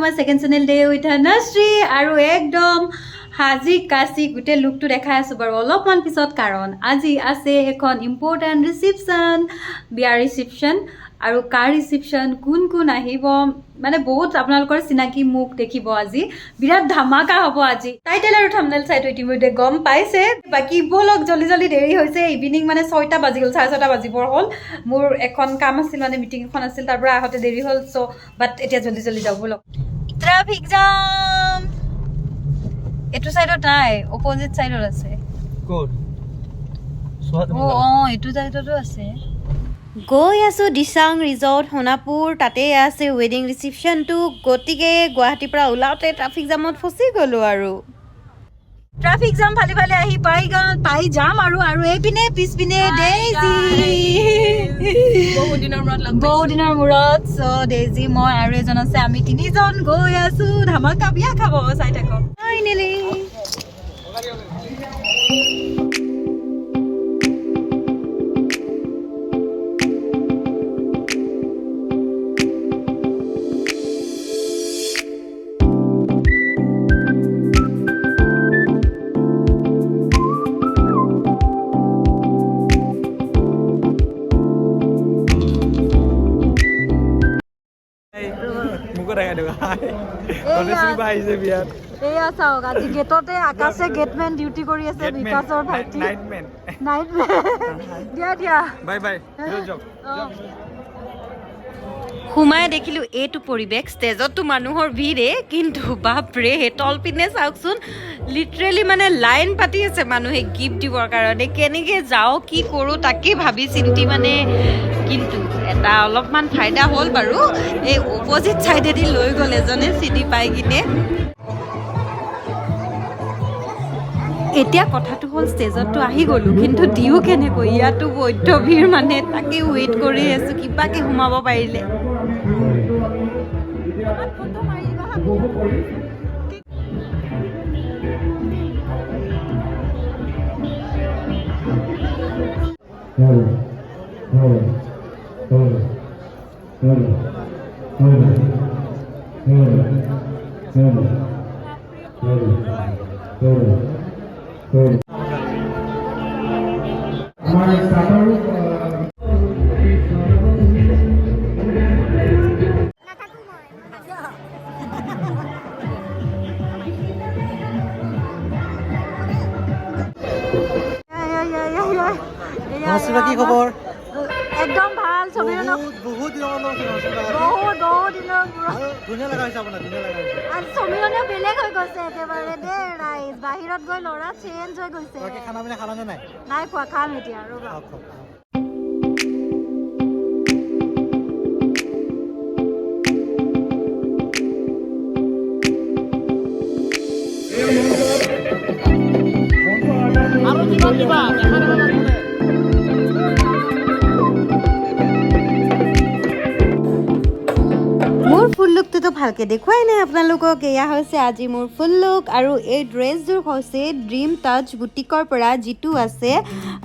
my second channel day with Dhanashri আৰু একদম হাজি কাছি গুটে লুকটো দেখাই আছো বাৰু অলপমান পিছত কাৰণ আজি আছে এখন ইম্পৰ্টেন্ট ৰিসেপশন বিয়াৰ ৰিসেপশন আৰু কাৰ ৰিসেপশন কোন আহিব মানে বহুত আপোনালোকৰ চিনাকি মুখ দেখিব আজি বিৰাট ধামাকা হ'ব আজি টাইটেল আৰু থাম্বনেল চাই ইতিমধ্যে গম পাইছে বাকি বলক জলদি দেৰি হৈছে ইভিনিং মানে 6টা বাজি গল 6:30 বাজিবৰ হ'ল মোৰ এখন কাম আছিল মানে মিটিং এখন আছিল তাৰ পৰা আহতে দেৰি হ'ল সো বাট এতিয়া জলদি যাও বলক ট্ৰাফিক জাম এটো সাইডত নাই অপোজিট সাইডত আছে কোড এটো সাইডতো আছে গৈ আছো দিসাং ৰিজৰ্ট সোনাপুৰ তাতে আছে ৱেডিং ৰিসেপশনটো গতিকে গুৱাহাটীৰ পৰা ওলাওতে ট্ৰাফিক জামত ফসি গলো আৰু ট্ৰাফিক জাম ফালি আহি পাই যাম আৰু এইপিনে পিছপিনে ডেইজি বহুদিনৰ মূৰত সো ডেইজি মই আৰু এজন আছে আমি তিনিজন গৈ আছো ধামাকা বিয়া খাব চাই থাকক ফাইনেলি এয়া চাওক আজি গেটতে আকাশে গেটমেন ডিউটি কৰি আছে বিকাশৰ ভাইটি নাইটমেন দিয়া বাই সোমাই দেখিলো এইটো পৰিৱেশ ষ্টেজতো মানুহৰ ভিৰে কিন্তু বাপৰে তল পিনে চাওকচোন লিটাৰেলি মানে লাইন পাতি আছে মানুহে গিফ্ট দিবৰ কাৰণে কেনেকৈ যাওঁ কি কৰোঁ তাকে ভাবি চিন্তি মানে কিন্তু এটা অলপমান ফাইদা হ'ল বাৰু এই অপজিট চাইডেদি লৈ গ'ল এজনে চিটি পাই কিনে এতিয়া কথাটো হ'ল ষ্টেজততো আহি গ'লোঁ কিন্তু দিও কেনেকৈ ইয়াতো বৈদ্য ভিৰ মানে তাকে ৱেইট কৰি আছোঁ কিবাকে সোমাব পাৰিলে কি খবৰ একদম ভাল ছবি বহুত দিনৰ ধুনীয়া লগাইছে আপোনাৰ ছবিখনে বেলেগ হৈ গৈছে একেবাৰে দে ৰাইজ বাহিৰত গৈ ল'ৰা চেঞ্জ হৈ গৈছে খানা পিনা খালানে নাই খোৱা খাম এতিয়া ৰ'বা মোৰ ফুল লুকটোতো ভালকে দেখুৱাই নাই আপোনালোকক এয়া হৈছে আজি মোৰ ফুল লুক আৰু এই ড্ৰেছযোৰ হৈছে ড্ৰিম টাচ বুটিকৰ পৰা যিটো আছে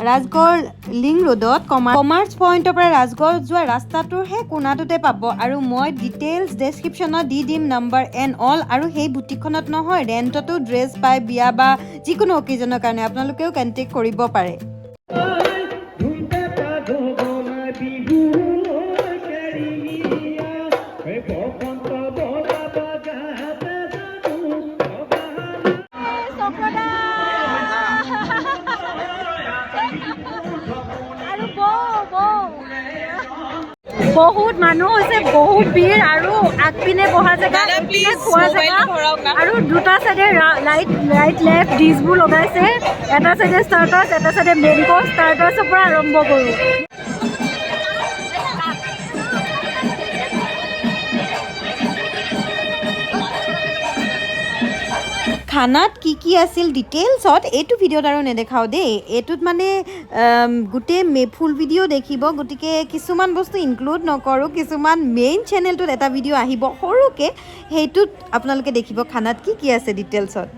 ৰাজগড় লিং ৰোডত কমাৰ্চ পইণ্টৰ পৰা ৰাজগড় যোৱা ৰাস্তাটোৰ সেই কোণাটোতে পাব আৰু মই ডিটেইলছ ডেছক্ৰিপশ্যনত দি দিম নাম্বাৰ এণ্ড অল আৰু সেই বুটিকখনত নহয় ৰেণ্টতো ড্ৰেছ পায় বিয়া বা যিকোনো অকেজনৰ কাৰণে আপোনালোকেও কণ্টেক্ট কৰিব পাৰে বহুত মানুহ হৈছে বহুত ভিৰ আৰু আগপিনে বহা জেগা এইপিনে খোৱা জেগা আৰু দুটা চাইডে ৰাইট লেফ্ট ডিছবোৰ লগাইছে এটা চাইডে ষ্টাৰ্টাৰ্ছ এটা চাইডে মেইন কৰ্ছ ষ্টাৰ্টাৰ্ছৰ পৰা আৰম্ভ কৰোঁ খানাত কি আছিল ডিটেইলছত এইটো ভিডিঅ'ত আৰু নেদেখাও দেই এইটোত মানে গোটেই ফুল ভিডিঅ' দেখিব গতিকে কিছুমান বস্তু ইনক্লুড নকৰোঁ কিছুমান মেইন চেনেলটোত এটা ভিডিঅ' আহিব সৰুকৈ সেইটোত আপোনালোকে দেখিব খানাত কি আছে ডিটেইলছত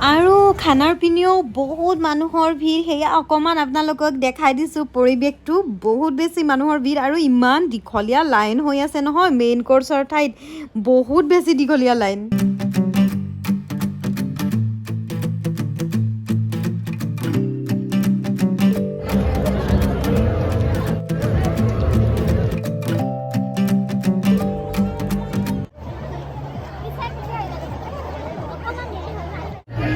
আৰু খানাৰ পিনেও বহুত মানুহৰ ভিৰ সেয়া অকণমান আপোনালোকক দেখাই দিছোঁ পৰিৱেশটো বহুত বেছি মানুহৰ ভিৰ আৰু ইমান দীঘলীয়া লাইন হৈ আছে নহয় মেইন কৰ্চৰ ঠাইত বহুত বেছি দীঘলীয়া লাইন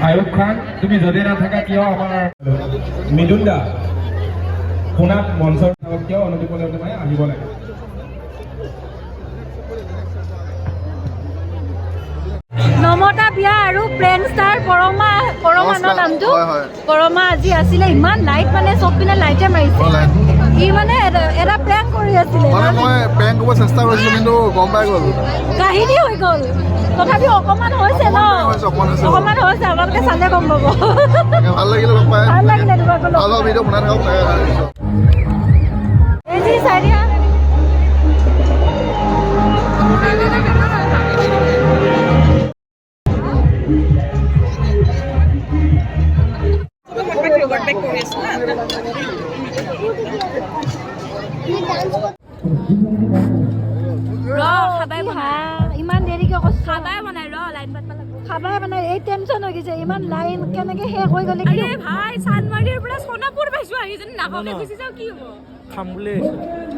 আয়ুব খান তুমি যদি নাথাকা কিয় আমাৰ মিদুন দা শুনাত মঞ্চৰ কিয় অনুদীপ নাই আহিব লাগে নমতা বিয়া আৰু প্লেন ষ্টাৰ পৰমানৰ নামটো পৰমা আজি আছিলে ইমান লাইট মানে চব পিনে লাইটে মাৰিছে ই মানে এটা প্লেন কৰি আছিলে মানে মই প্ৰেংক কৰিব চেষ্টা কৰিছিলোঁ কিন্তু গম পাই গ'ল কাহিনী হৈ গ'ল তথাপি অকণমান হৈছে ন অকণমান হৈছে আপোনালোকে চালে গম পাব ভাল লাগিলে লগ পাই ভাল লাগিলে ভাল ভিডিঅ' বনাই থাকক এই যি চাই দিয়া ইমান দেৰিকে খাবাই বনাই খাবাই বনাই এই টেনচন হৈ গৈছে ইমান লাইন কেনেকে শেষ হৈ গ'লে কি ভাই চানমাৰীৰ পৰা সোণাপুৰ পাইছো আহি যেন নাহকে গুচি যাও কি হ'ব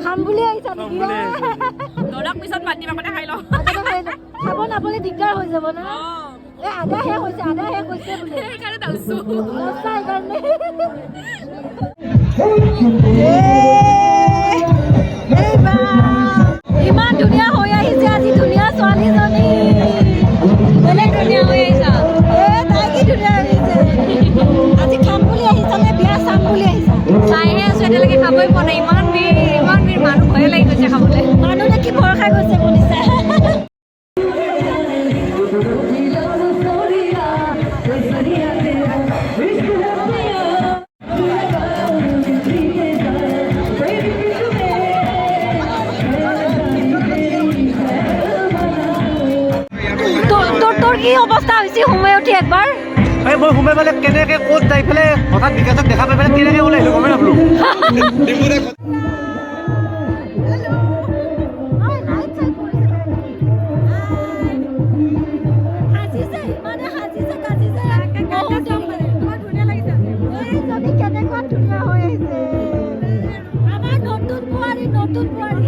খাম বুলি আহিছা নেকি দৰক পিছত মাতিবা কথা খাই লওঁ খাব নাপালে দিগদাৰ হৈ যাব না এই আধা শেষ হৈছে বোলে সেইকাৰণে দাউছো সেইকাৰণে ইমান ধুনীয়া হৈ আহিছে আজি ধুনীয়া ছোৱালীজনী বেলেগ ধুনীয়া হৈ আহিছা তাই কি ধুনীয়া আহিছে আজি খাম বুলি আহিছা নে বিয়া চাম বুলি আহিছা চাইহে আছো এতিয়ালৈকে খাবই পোৱা নাই ইমান ভিৰ মানুহ ভয়ে লাগি গৈছে খাবলৈ মানুহে কি ভয় খাই গৈছে শুনিছা তোৰ কি অৱস্থা হৈছে সোমাই উঠি একবাৰ মই সোমাই পেলাই কেনেকে ক'ত যাই পেলাই হঠাৎ বিকাশক দেখা পাই পেলাই কেনেকে ওলাইছো গমেই নাপালো নতুন বোৱাৰী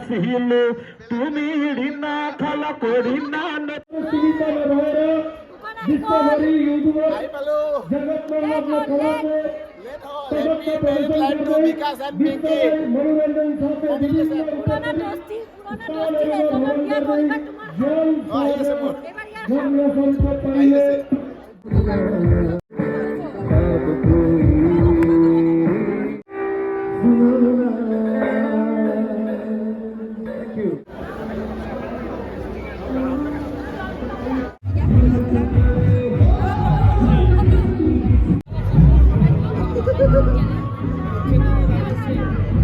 সিলো তুমি ঋণা খালা কৰি না বিশ্বহৰি ইউটিউবৰ জগত বিকাশ এণ্ড পিংকি মনোৰঞ্জন পুৰণা দোস্তি পুৰণা দোস্তি আহি আছে মোৰ আহি আছে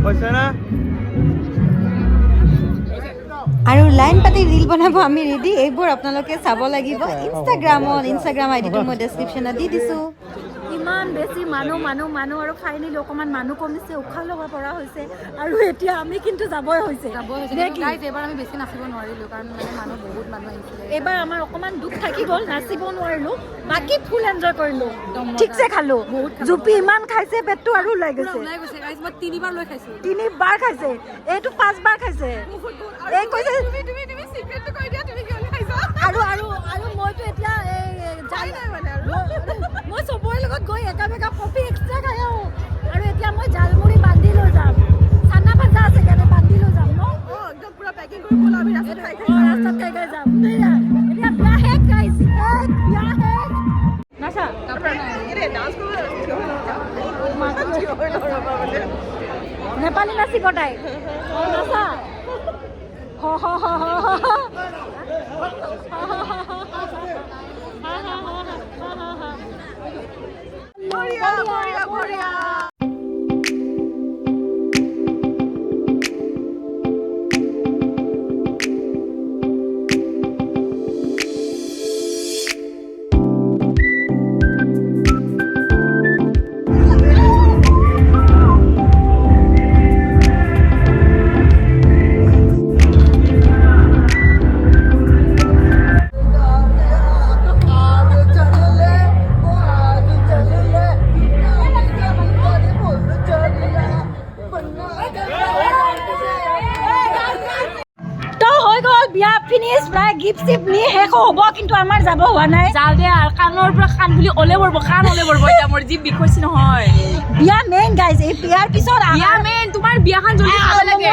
হৈছে না আৰু লাইন পাতি ৰিল বনাব আমি ৰেডি এইবোৰ আপোনালোকে চাব লাগিব ইনষ্টাগ্ৰাম আইডিটো মই ডেছক্ৰিপশ্যনত দি দিছোঁ ইমান বেছি মানুহ আৰু ফাইনেলি অকণমান মানুহ কমিছে উশাহ ল'ব পৰা হৈছে আৰু এতিয়া আমি কিন্তু যাবই হৈছে এইবাৰ আমি বেছি নাচিব নোৱাৰিলোঁ কাৰণ মানে বহুত মানুহ আহিছিলে এইবাৰ আমাৰ অকণমান দুখ থাকি গ'ল নাচিব নোৱাৰিলোঁ বাকী ফুল এনজয় কৰিলোঁ ঠিকছে খালোঁ জুপি ইমান খাইছে পেটটো আৰু ওলাই গৈছে মই 3বাৰ লৈ খাইছোঁ 3বাৰ খাইছে এইটো 5বাৰ খাইছে এই কৈছে তুমি চিক্ৰেটটো কৈ দিয়া তুমি কিয় খাইছা আৰু মইতো এতিয়া যাই নাই মানে আৰু মই চবৰে লগত গৈ একা বেকা পপি এক্সট্ৰা খাই আহোঁ আৰু এতিয়া মই জালমুড়ি বান্ধি লৈ যাম চানা ভাজা আছে কাৰণে বান্ধি লৈ যাম ন একদম পুৰা পেকিং কৰি বলা আমি ৰাস্তাত খাই ৰাস্তাত খাই যাম এতিয়া বিয়া শেষ গাইছ বিয়া শেষ নাচা নেপালী নাচিব তাই নাচা বিয়া ফিনিছ প্ৰায় গিফ্ট চিফ্ট নি শেষ হ'ব কিন্তু আমাৰ যাব হোৱা নাই যাওঁ দে আৰু কাণৰ পৰা কাণ বুলি ওলে পৰব কাণ ওলে পৰব এতিয়া মোৰ জিভ বিষয়ছি নহয় বিয়া মেইন গাইজ এই বিয়াৰ পিছত বিয়া মেইন তোমাৰ বিয়াখন জলদি খাব লাগে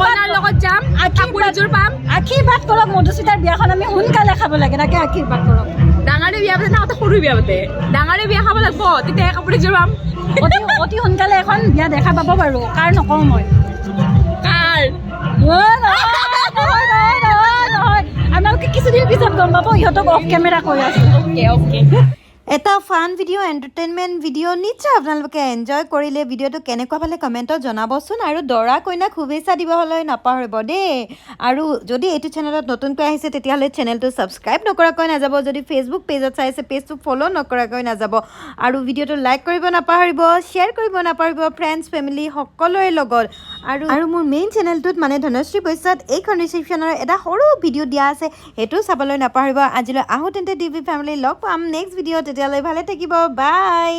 কইনাৰ লগত যাম কাপোৰ এযোৰ পাম আশীৰ্বাদ কৰক মধুস্মিতাৰ বিয়াখন আমি সোনকালে খাব লাগে তাকে আশীৰ্বাদ কৰক ডাঙৰে বিয়া পাতে না সৰু বিয়া পাতে ডাঙৰে বিয়া খাব লাগিব তেতিয়া কাপোৰ এযোৰ পাম অতি সোনকালে এখন বিয়া দেখা পাব বাৰু কাৰ নকওঁ মই কাৰ নহয় আপোনালোকে কিছুদিন পিছত গম পাব ইহঁতক অফ কেমেৰা কৈ আছো অ'কে এটা ফান ভিডিঅ' এণ্টাৰটেইনমেণ্ট ভিডিঅ' নিশ্চয় আপোনালোকে এনজয় কৰিলে ভিডিঅ'টো কেনেকুৱা পালে কমেণ্টত জনাবচোন আৰু দৰা কইনাক শুভেচ্ছা দিবলৈ নাপাহৰিব দেই আৰু যদি এইটো চেনেলত নতুনকৈ আহিছে তেতিয়াহ'লে চেনেলটো ছাবস্ক্ৰাইব নকৰাকৈ নাযাব যদি ফেচবুক পেজত চাইছে পেজটো ফ'ল' নকৰাকৈ নাযাব আৰু ভিডিঅ'টো লাইক কৰিব নাপাহৰিব শ্বেয়াৰ কৰিব নাপাহৰিব ফ্ৰেণ্ডছ ফেমিলি সকলোৰে লগত আৰু মোৰ মেইন চেনেলটোত মানে ধনশ্ৰী বৈশ্যত এইখন ৰিচিপশ্যনৰ এটা সৰু ভিডিঅ' দিয়া আছে সেইটো চাবলৈ নাপাহৰিব আজিলৈ আহোঁ তেন্তে টিভি ফেমিলি লগ পাম নেক্সট ভিডিঅ' তেতিয়ালৈ ভালে থাকিব বাই